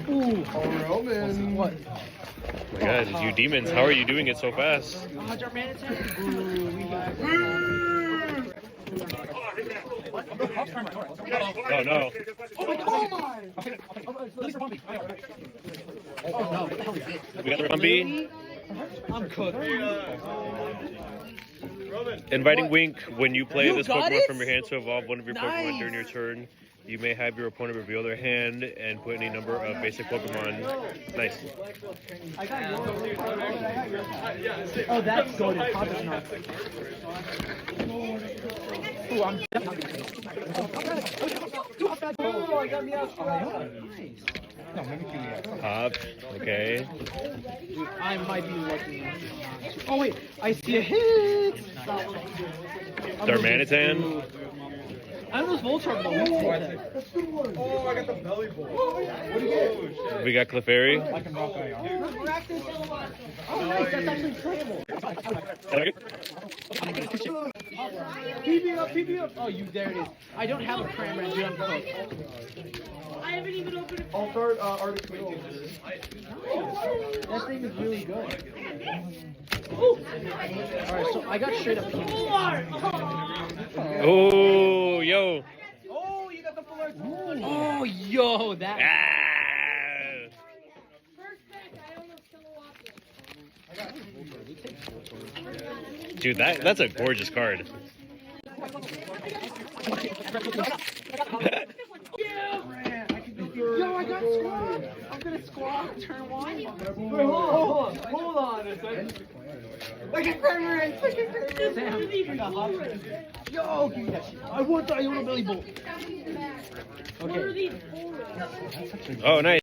Ooh. Roman. What? Oh my god, you demons, how are you doing it so fast? Oh no. We got the Rumby. I'm cooked. Inviting Wink, when you play You this got Pokemon it? from your hand to evolve one of your Pokemon Nice. during your turn, you may have your opponent reveal their hand and put any number of basic Pokemon. Nice. Oh, that's good. It's not. Ooh, I'm Oh, I got me out. Nice. Hop. Okay. I might be lucky. Oh wait, I see a hit. Darmanitan. I almost Voltron, but what's that? Oh, I got the belly boy. What do you get? We got Clefairy. I can rock that out. Oh, nice. That's actually playable. PB up. Oh, there it is. I don't have a Cramorant, dude. I'm cooked. I haven't even opened it. I'll start Arctic Twin. That thing is really good. Alright, so I got straight up Oh, yo. Oh, you got the full art. Oh, yo, that. Ah. First back, I almost killed a Dude, that's a gorgeous card. Yo, I got squawk. I'm gonna squawk. Turn one. Wait, hold on a second. Look at Cramorant. Look at Cramorant. Yo, give me that shit. I want the Iona Billy Bolt. Okay. Oh, nice.